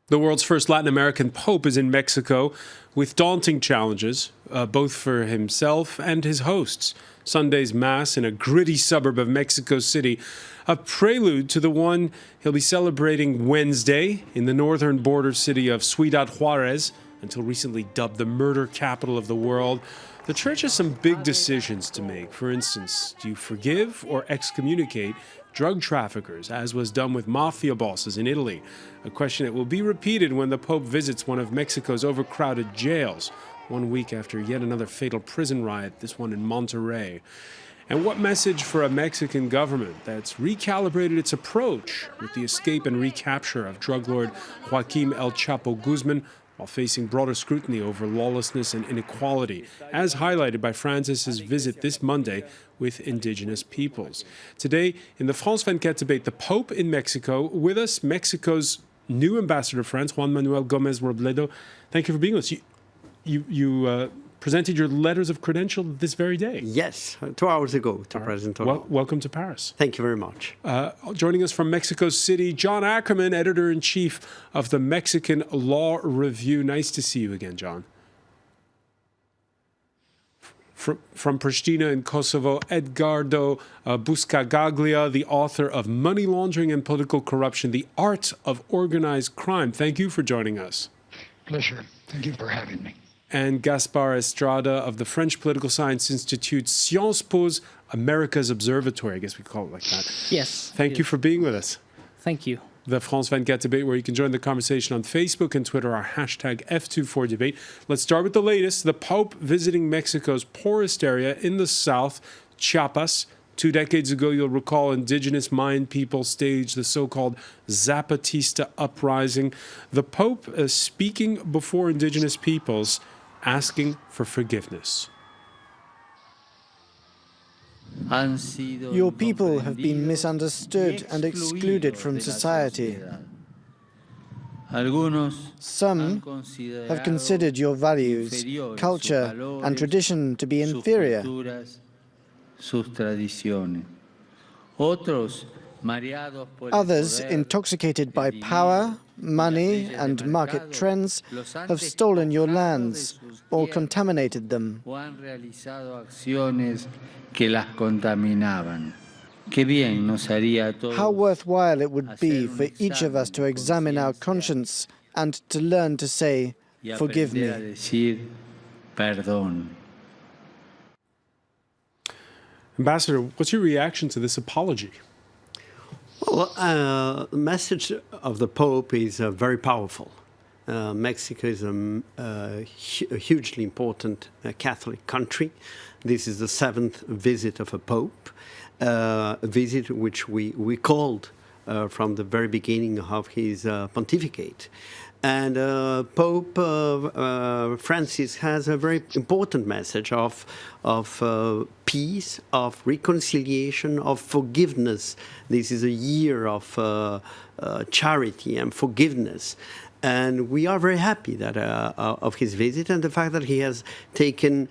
The world's first Latin American pope is in Mexico with daunting challenges, both for himself and his hosts. Sunday's Mass in a gritty suburb of Mexico City, a prelude to the one he'll be celebrating Wednesday in the northern border city of Ciudad Juarez, until recently dubbed the murder capital of the world. The church has some big decisions to make. For instance, do you forgive or excommunicate drug traffickers, as was done with mafia bosses in Italy? A question that will be repeated when the Pope visits one of Mexico's overcrowded jails, 1 week after yet another fatal prison riot, this one in Monterrey. And what message for a Mexican government that's recalibrated its approach with the escape and recapture of drug lord Joaquim El Chapo Guzman, while facing broader scrutiny over lawlessness and inequality, as highlighted by Francis's visit this Monday with indigenous peoples. Today, in the France 24 debate, the Pope in Mexico, with us, Mexico's new ambassador to France, Juan Manuel Gomez Robledo. Thank you for being with us. You presented your letters of credential this very day. Yes, 2 hours ago to President Hollande. Welcome to Paris. Thank you very much. Joining us from Mexico City, John Ackerman, editor-in-chief of the Mexican Law Review. Nice to see you again, John. From Pristina in Kosovo, Edgardo Buscagaglia, the author of Money Laundering and Political Corruption, The Art of Organized Crime. Thank you for joining us. Pleasure. Thank you for having me. And Gaspar Estrada of the French Political Science Institute, Sciences Po's America's Observatory. I guess we call it like that. Yes. Thank you for being with us. Thank you. The France 24 debate, where you can join the conversation on Facebook and Twitter, our hashtag F24debate. Let's start with the latest. The Pope visiting Mexico's poorest area in the south, Chiapas. 2 decades ago, you'll recall, indigenous Mayan people staged the so-called Zapatista uprising. The Pope speaking before indigenous peoples, asking for forgiveness. Your people have been misunderstood and excluded from society. Some have considered your values, culture, and tradition to be inferior. Others, intoxicated by power, money, and market trends, have stolen your lands or contaminated them. How worthwhile it would be for each of us to examine our conscience and to learn to say, "Forgive me." Ambassador, what's your reaction to this apology? Well, the message of the Pope is very powerful. Mexico is a hugely important Catholic country. This is the 7th visit of a Pope, a visit which we called from the very beginning of his pontificate. And Pope Francis has a very important message of peace, of reconciliation, of forgiveness. This is a year of charity and forgiveness. And we are very happy that of his visit and the fact that he has taken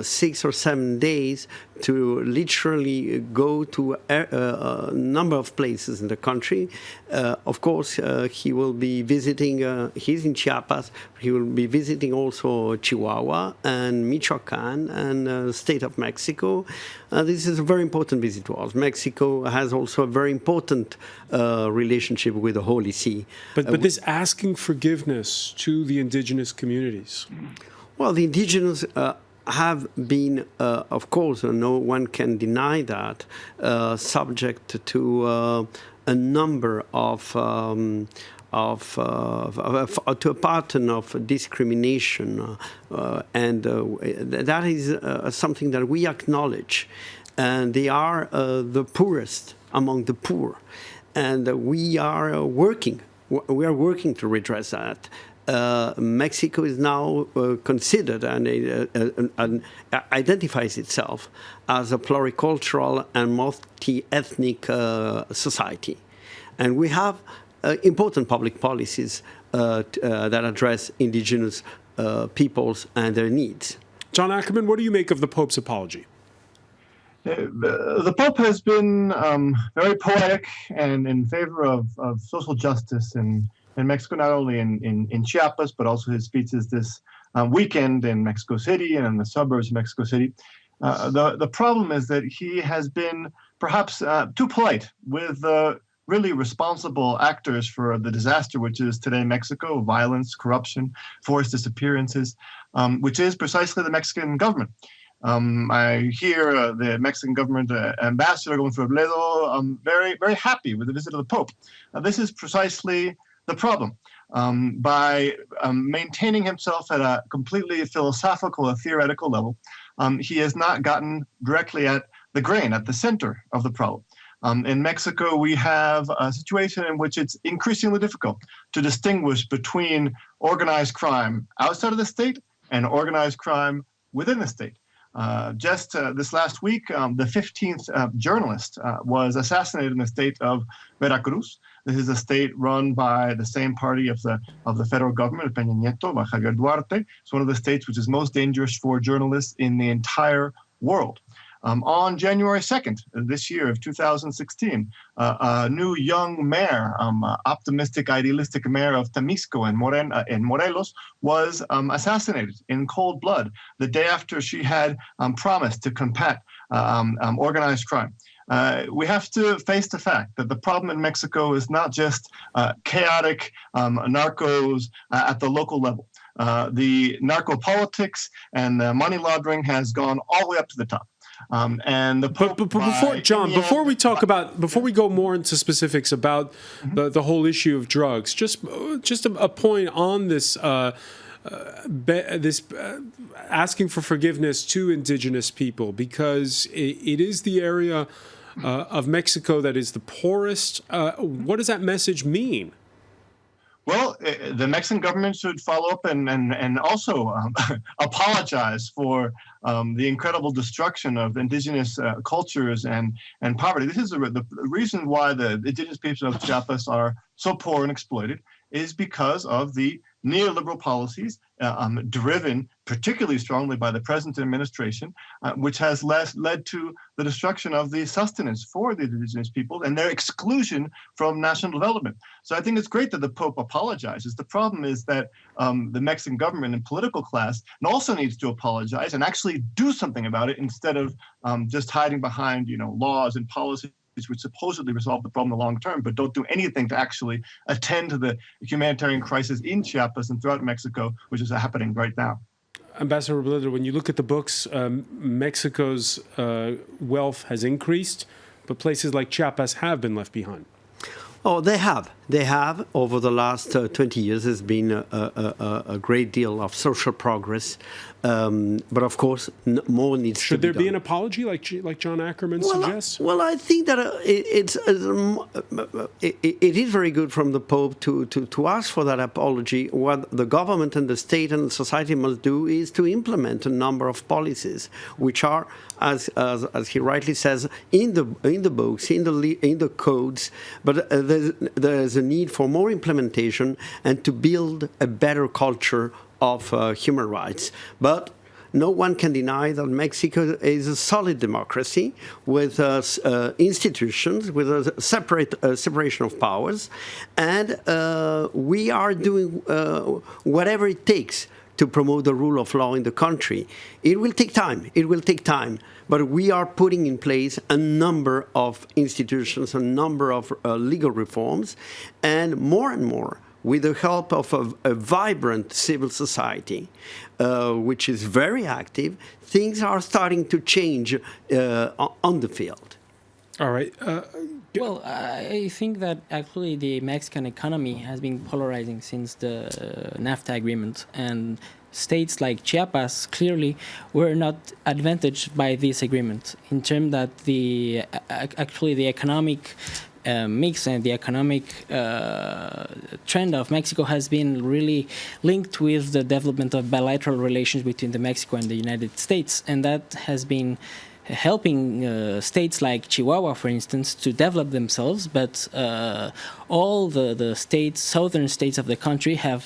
6 or 7 days to literally go to a number of places in the country. Of course, he will be visiting, he's in Chiapas, he will be visiting also Chihuahua and Michoacan and state of Mexico. This is a very important visit to us. Mexico has also a very important relationship with the Holy See. But this asking forgiveness to the indigenous communities? Well, the indigenous have been, of course, no one can deny that, subject to a number of to a pattern of discrimination, and that is something that we acknowledge. And they are the poorest among the poor, and we are working to redress that. Mexico is now considered and identifies itself as a pluricultural and multi-ethnic society. And we have important public policies that address indigenous peoples and their needs. John Ackerman, what do you make of the Pope's apology? The Pope has been very poetic and in favor of social justice and in Mexico, not only in Chiapas, but also his speeches this weekend in Mexico City and in the suburbs of Mexico City. The problem is that he has been perhaps too polite with really responsible actors for the disaster, which is today Mexico: violence, corruption, forced disappearances, which is precisely the Mexican government. I hear the Mexican government ambassador, Gonzalo Robledo, very, very happy with the visit of the Pope. This is precisely the problem. By maintaining himself at a completely philosophical, a theoretical level, he has not gotten directly at the grain, at the center of the problem. In Mexico, we have a situation in which it's increasingly difficult to distinguish between organized crime outside of the state and organized crime within the state. Just this last week, the 15th journalist was assassinated in the state of Veracruz. This is a state run by the same party of the federal government, Peña Nieto, by Javier Duarte. It's one of the states which is most dangerous for journalists in the entire world. On January 2nd this year of 2016, a new young mayor, optimistic, idealistic mayor of Temisco in Morelos, was assassinated in cold blood the day after she had promised to combat organized crime. We have to face the fact that the problem in Mexico is not just chaotic narcos at the local level. The narco politics and the money laundering has gone all the way up to the top. And the Pope, but before John, before we go more into specifics about the whole issue of drugs, just a point on this asking for forgiveness to indigenous people, because it is the area of Mexico that is the poorest. What does that message mean? Well, the Mexican government should follow up and also apologize for the incredible destruction of indigenous cultures and poverty. This is the reason why the indigenous people of Chiapas are so poor and exploited, is because of the neoliberal policies driven particularly strongly by the present administration, which has led to the destruction of the sustenance for the indigenous people and their exclusion from national development. So I think it's great that the Pope apologizes. The problem is that the Mexican government and political class also needs to apologize and actually do something about it, instead of just hiding behind, laws and policies which supposedly resolve the problem in the long term, but don't do anything to actually attend to the humanitarian crisis in Chiapas and throughout Mexico, which is happening right now. Ambassador Robledo, when you look at the books, Mexico's wealth has increased, but places like Chiapas have been left behind. Oh, they have. They have. Over the last 20 years, there's been a great deal of social progress. But of course, more needs to be done. Should there be an apology, like John Ackerman suggests? Well, I think that it is very good from the Pope to ask for that apology. What the government and the state and society must do is to implement a number of policies, which are, as he rightly says, in the books, in the codes. But there's a need for more implementation and to build a better culture of human rights. But no one can deny that Mexico is a solid democracy with institutions, with a separation of powers, and we are doing whatever it takes to promote the rule of law in the country. It will take time. It will take time. But we are putting in place a number of institutions, a number of legal reforms, and more, with the help of a vibrant civil society, which is very active, things are starting to change on the field. All right. Well, I think that actually the Mexican economy has been polarizing since the NAFTA agreement, and states like Chiapas clearly were not advantaged by this agreement, in terms that the economic mix and the economic trend of Mexico has been really linked with the development of bilateral relations between Mexico and the United States, and that has been helping states like Chihuahua, for instance, to develop themselves, but all the states, southern states of the country, had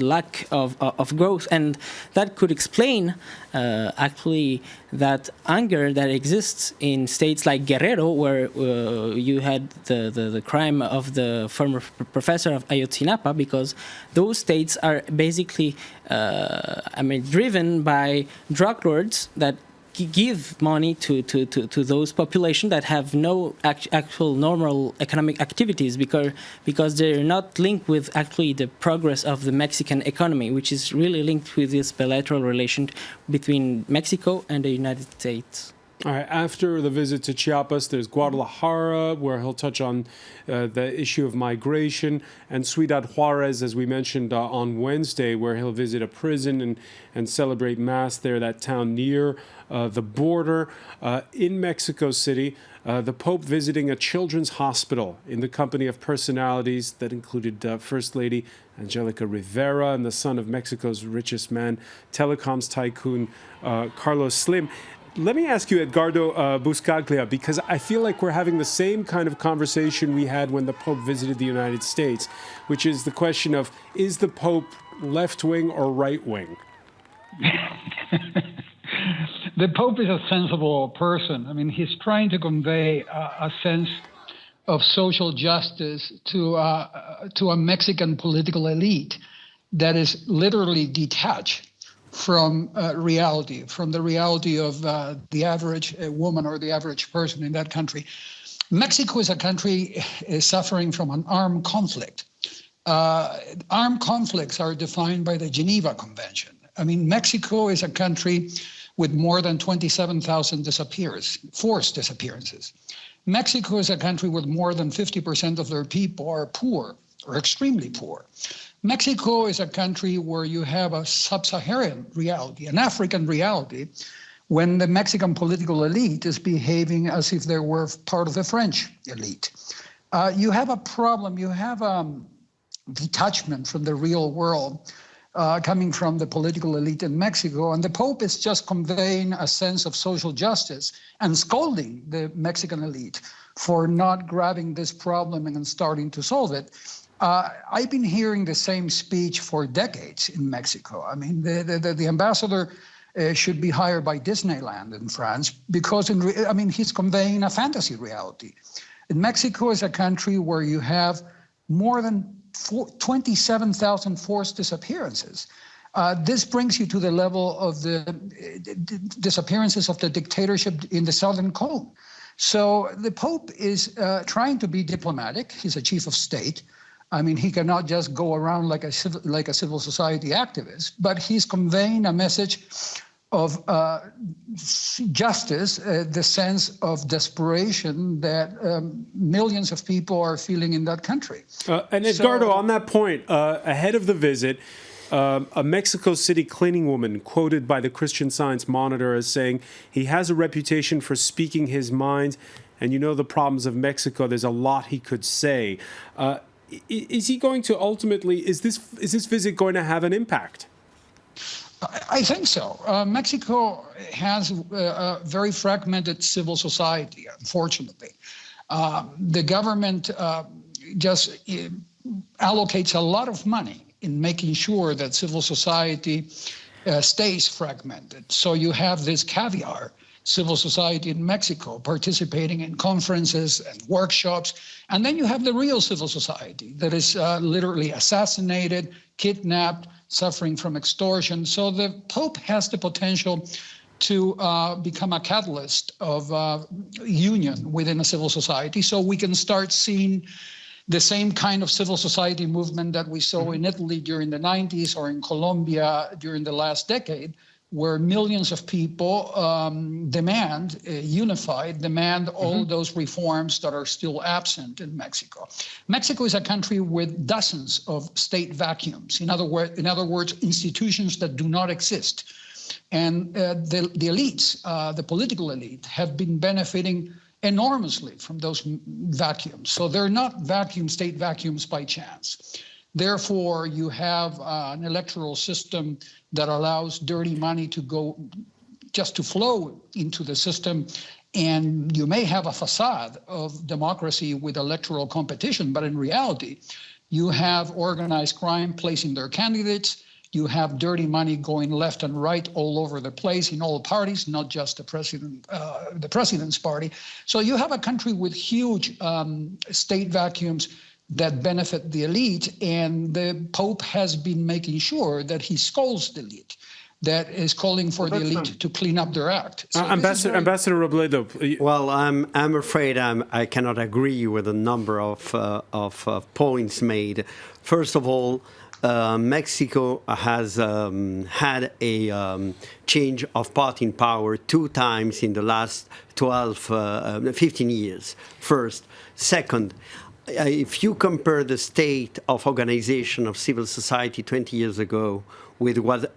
lack of growth, and that could explain actually that anger that exists in states like Guerrero, where you had the crime of the former professor of Ayotzinapa, because those states are basically, driven by drug lords that give money to those populations that have no actual normal economic activities, because they're not linked with actually the progress of the Mexican economy, which is really linked with this bilateral relation between Mexico and the United States. All right. After the visit to Chiapas, there's Guadalajara, where he'll touch on the issue of migration, and Ciudad Juarez, as we mentioned on Wednesday, where he'll visit a prison and celebrate Mass there, that town near the border. In Mexico City, the Pope visiting a children's hospital in the company of personalities that included First Lady Angelica Rivera and the son of Mexico's richest man, telecoms tycoon Carlos Slim. Let me ask you, Edgardo Buscaglia, because I feel like we're having the same kind of conversation we had when the Pope visited the United States, which is the question of, is the Pope left-wing or right-wing? The Pope is a sensible person. I mean, he's trying to convey a sense of social justice to a Mexican political elite that is literally detached from reality, from the reality of the average woman or the average person in that country. Mexico is a country suffering from an armed conflict. Armed conflicts are defined by the Geneva Convention. I mean, Mexico is a country with more than 27,000 forced disappearances. Mexico is a country with more than 50% of their people are poor or extremely poor. Mexico is a country where you have a sub-Saharan reality, an African reality, when the Mexican political elite is behaving as if they were part of the French elite. You have a problem, you have detachment from the real world coming from the political elite in Mexico, and the Pope is just conveying a sense of social justice and scolding the Mexican elite for not grabbing this problem and starting to solve it. I've been hearing the same speech for decades in Mexico. I mean, the ambassador should be hired by Disneyland in France because, he's conveying a fantasy reality. And Mexico is a country where you have more than 27,000 forced disappearances. This brings you to the level of the disappearances of the dictatorship in the Southern Cone. So the Pope is trying to be diplomatic. He's a chief of state. I mean, he cannot just go around like a civil society activist, but he's conveying a message of justice, the sense of desperation that millions of people are feeling in that country. And Edgardo, on that point, ahead of the visit, a Mexico City cleaning woman quoted by the Christian Science Monitor as saying he has a reputation for speaking his mind, and you know the problems of Mexico, there's a lot he could say. Is he going to ultimately, is this visit going to have an impact? I think so. Mexico has a very fragmented civil society, unfortunately. The government just allocates a lot of money in making sure that civil society stays fragmented. So you have this caviar civil society in Mexico participating in conferences and workshops. And then you have the real civil society that is literally assassinated, kidnapped, suffering from extortion. So the Pope has the potential to become a catalyst of union within a civil society. So we can start seeing the same kind of civil society movement that we saw in Italy during the 90s or in Colombia during the last decade, where millions of people demand all those reforms that are still absent in Mexico. Mexico is a country with dozens of state vacuums. In other words, institutions that do not exist. And the elites, the political elite, have been benefiting enormously from those vacuums. So they're not state vacuums by chance. Therefore, you have an electoral system that allows dirty money to flow into the system. And you may have a facade of democracy with electoral competition, but in reality, you have organized crime placing their candidates. You have dirty money going left and right all over the place in all parties, not just the president's party. So you have a country with huge state vacuums that benefit the elite, and the Pope has been making sure that he scolds the elite, that is calling for the elite to clean up their act. So Ambassador Robledo. Well, I'm afraid I cannot agree with a number of points made. First of all, Mexico has had a change of party in power 2 times in the last 15 years. First. Second, if you compare the state of organization of civil society 20 years ago with what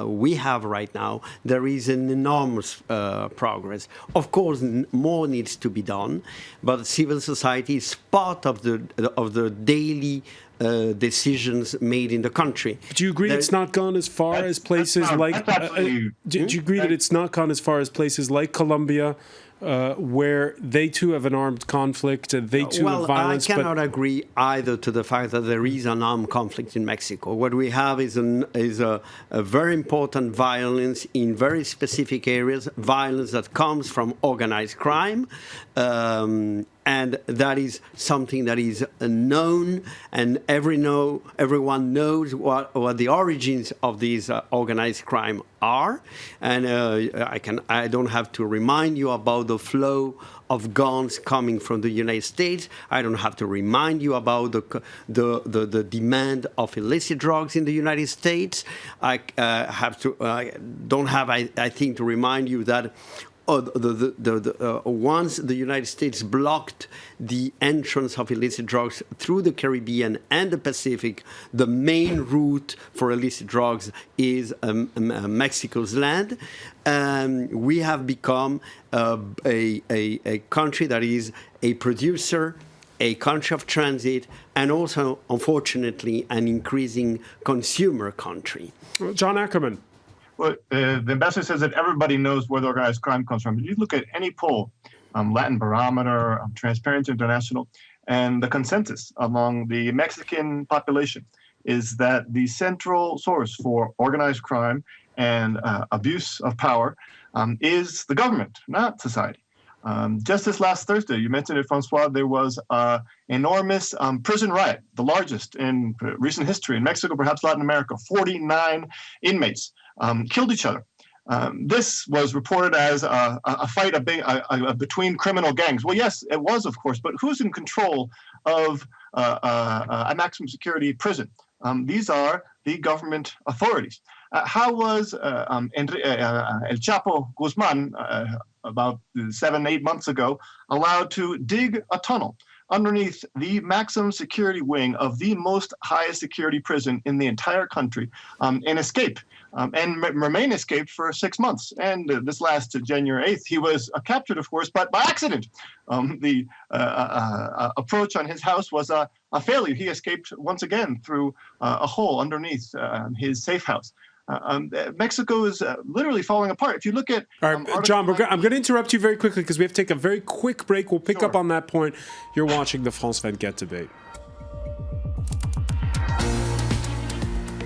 we have right now, there is an enormous progress. Of course, more needs to be done, but civil society is part of the daily decisions made in the country. But do you agree it's not gone as far as places like? Do you agree that it's not gone as far as places like Colombia, where they too have an armed conflict and they too have violence? I cannot agree either to the fact that there is an armed conflict in Mexico. What we have is a very important violence in very specific areas, violence that comes from organized crime, and that is something that is known, and everyone knows what the origins of these organized crime are. And I don't have to remind you about the flow of guns coming from the United States. I don't have to remind you about the demand of illicit drugs in the United States. I think to remind you that once the United States blocked the entrance of illicit drugs through the Caribbean and the Pacific, the main route for illicit drugs is Mexico's land. We have become a country that is a producer, a country of transit, and also, unfortunately, an increasing consumer country. John Ackerman. Well, the ambassador says that everybody knows where the organized crime comes from. If you look at any poll, Latin Barometer, Transparency International, and the consensus among the Mexican population is that the central source for organized crime and abuse of power is the government, not society. Just this last Thursday, you mentioned it, Francois, there was an enormous prison riot, the largest in recent history in Mexico, perhaps Latin America. 49 inmates killed each other. This was reported as a fight between criminal gangs. Well, yes, it was, of course, but who's in control of a maximum security prison? These are the government authorities. How was El Chapo Guzman, about 7-8 months ago, allowed to dig a tunnel underneath the maximum security wing of the most highest security prison in the entire country and escape and remain escaped for 6 months? And this last January 8th, he was captured, of course, but by accident. The approach on his house was a failure. He escaped once again through a hole underneath his safe house. Mexico is literally falling apart. If you look at... All right, John, I'm going to interrupt you very quickly because we have to take a very quick break. We'll pick up on that point. You're watching the France 24 debate.